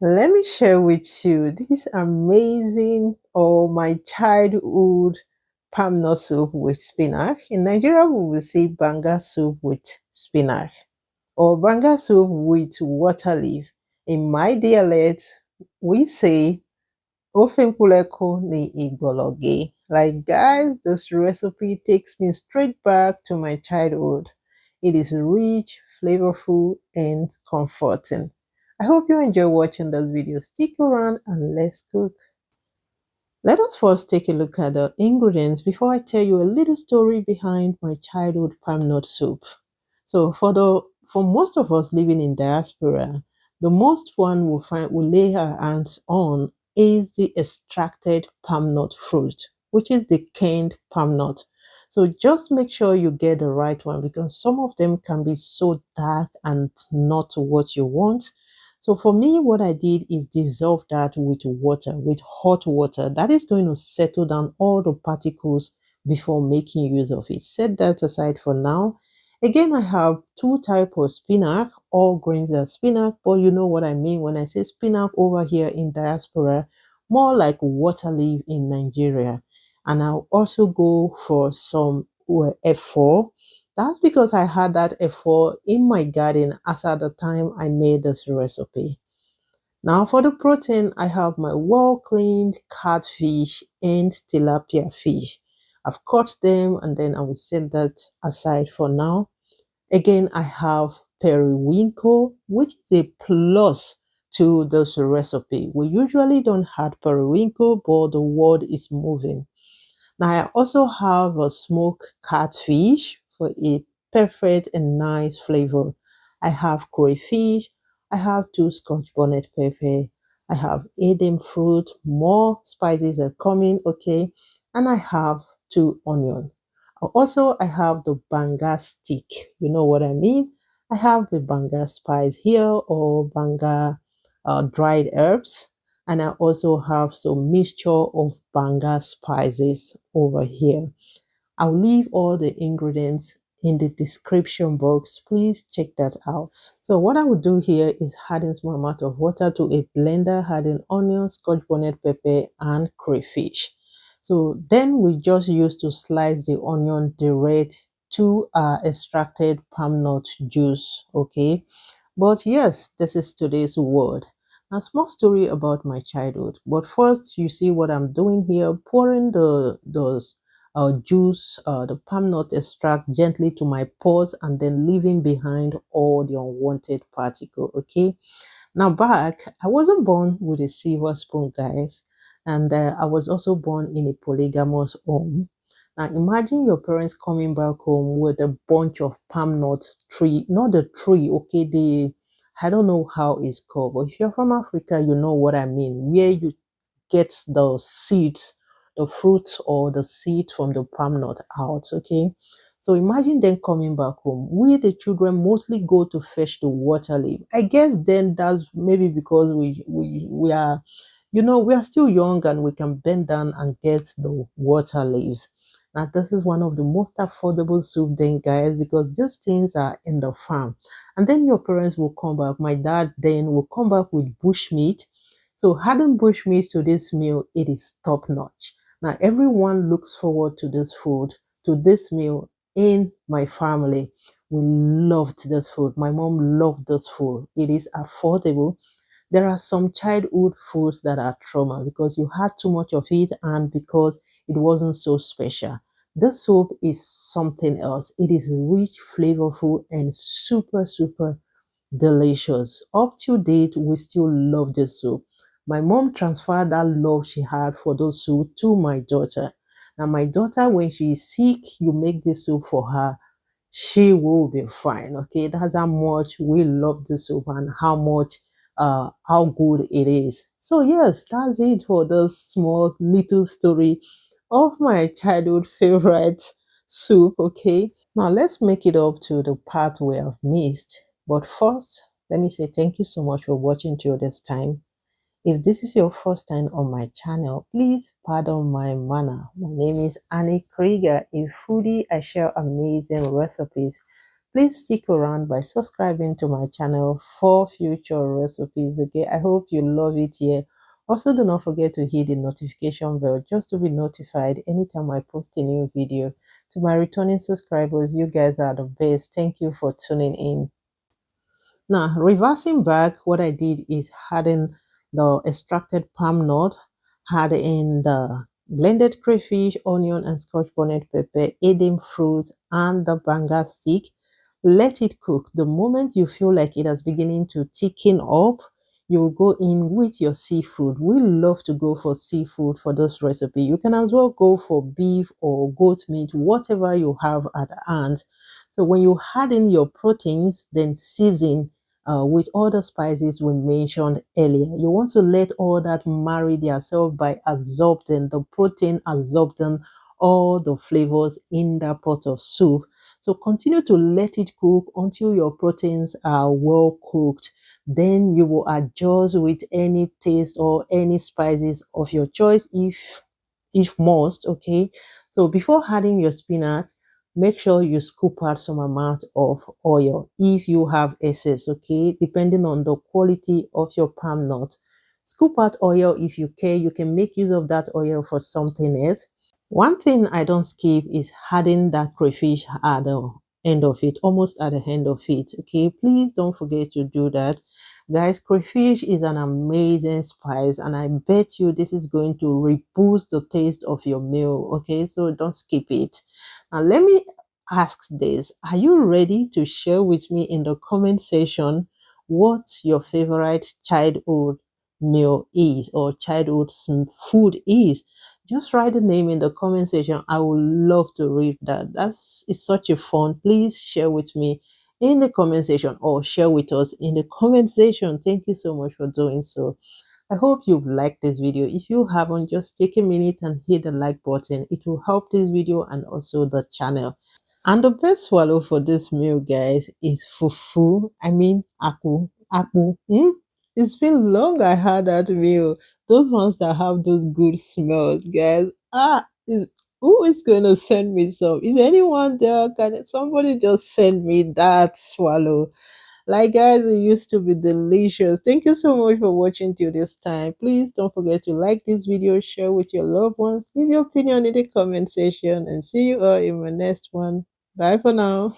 Let me share with you this amazing or my childhood palm nut soup with spinach. In Nigeria, we will say banga soup with spinach or banga soup with water leaf. In my dialect, we say Ofenkuleko ni igbologe. Like guys, this recipe takes me straight back to my childhood. It is rich, flavorful, and comforting. I hope you enjoy watching this video. Stick around and let's cook. Let us first take a look at the ingredients before I tell you a little story behind my childhood palm nut soup. So for most of us living in diaspora, the most one will lay our hands on is the extracted palm nut fruit, which is the canned palm nut. So just make sure you get the right one because some of them can be so dark and not what you want. So for me, what I did is dissolve that with water, with hot water. That is going to settle down all the particles before making use of it. Set that aside for now. Again, I have two types of spinach. All grains are spinach, but you know what I mean when I say spinach over here in diaspora, more like water leaf in Nigeria. And I'll also go for some F4. That's because I had that effort in my garden as at the time I made this recipe. Now for the protein, I have my well cleaned catfish and tilapia fish. I've cut them and then I will set that aside for now. Again, I have periwinkle, which is a plus to this recipe. We usually don't add periwinkle, but the word is moving. Now I also have a smoked catfish for a perfect and nice flavor. I have crayfish. I have two Scotch bonnet pepper. I have Aidan fruit. More spices are coming, okay? And I have two onion. Also, I have the Banga Stick. You know what I mean? I have the Banga spice here or Banga dried herbs. And I also have some mixture of Banga spices over here. I'll leave all the ingredients in the description box. Please check that out. So what I will do here is add in small amount of water to a blender, add in onion, Scotch bonnet pepper, and crayfish. So then we just use to slice the onion direct to our extracted palm nut juice. Okay. But yes, this is today's word. A small story about my childhood. But first, you see what I'm doing here, pouring the juice, the palm nut extract gently to my pot and then leaving behind all the unwanted particle. Okay. Now back, I wasn't born with a silver spoon, guys, and I was also born in a polygamous home. Now imagine your parents coming back home with a bunch of palm nuts tree, not the tree, okay, the I don't know how it's called, but if you're from Africa, you know what I mean, where you get the seeds, the fruit or the seed from the palm nut out, okay? So imagine them coming back home. We, the children, mostly go to fetch the water leaf. I guess then that's maybe because we are, we are still young and we can bend down and get the water leaves. Now, this is one of the most affordable soup then, guys, because these things are in the farm. And then your parents will come back. My dad then will come back with bush meat. So adding bush meat to this meal, it is top notch. Now, everyone looks forward to this food, to this meal in my family. We loved this food. My mom loved this food. It is affordable. There are some childhood foods that are trauma because you had too much of it and because it wasn't so special. This soup is something else. It is rich, flavorful, and super, super delicious. Up to date, we still love this soup. My mom transferred that love she had for those soup to my daughter. Now, my daughter, when she is sick, you make this soup for her, she will be fine. Okay, that's how much we love the soup and how good it is. So yes, that's it for the small little story of my childhood favorite soup. Okay, now let's make it up to the part we have missed. But first, let me say thank you so much for watching till this time. If this is your first time on my channel, please pardon my manner. My name is Anniekrieger, a foodie. I share amazing recipes Please stick around by subscribing to my channel for future recipes. Okay, I hope you love it here. Also, do not forget to hit the notification bell just to be notified anytime I post a new video. To my returning subscribers, you guys are the best. Thank you for tuning in. Now, reversing back, what I did is adding the extracted palm nut, add in the blended crayfish, onion, and Scotch bonnet pepper, Aidan fruit, and the Banga Stick. Let it cook. The moment you feel like it is beginning to thicken up, you will go in with your seafood. We love to go for seafood for this recipe. You can as well go for beef or goat meat, whatever you have at hand. So when you add in your proteins, then season with all the spices we mentioned earlier. You want to let all that marry themselves by absorbing the protein, absorbing all the flavors in that pot of soup. So continue to let it cook until your proteins are well cooked. Then you will adjust with any taste or any spices of your choice if must. Okay, so before adding your spinach, make sure you scoop out some amount of oil if you have excess. Okay, depending on the quality of your palm nut, scoop out oil if you care. You can make use of that oil for something else. One thing I don't skip is adding that crayfish at the end of it, almost at the end of it. Okay, please don't forget to do that. Guys, crayfish is an amazing spice, and I bet you this is going to reboost the taste of your meal. Okay, so don't skip it. Now, let me ask this. Are you ready to share with me in the comment section what your favorite childhood meal is or childhood food is? Just write the name in the comment section. I would love to read that. That's it's such a fun. Please share with me in the comment section or share with us in the comment section. Thank you so much for doing so. I hope you've liked this video. If you haven't, just take a minute and hit the like button. It will help this video and also the channel. And the best swallow for this meal, guys, is fufu. I mean, aku. Aku. It's been long I had that meal. Those ones that have those good smells, guys. Who is going to send me some? Is anyone there? Can somebody just send me that swallow? Like, guys, it used to be delicious. Thank you so much for watching till this time. Please don't forget to like this video, share with your loved ones, leave your opinion in the comment section, and see you all in my next one. Bye for now.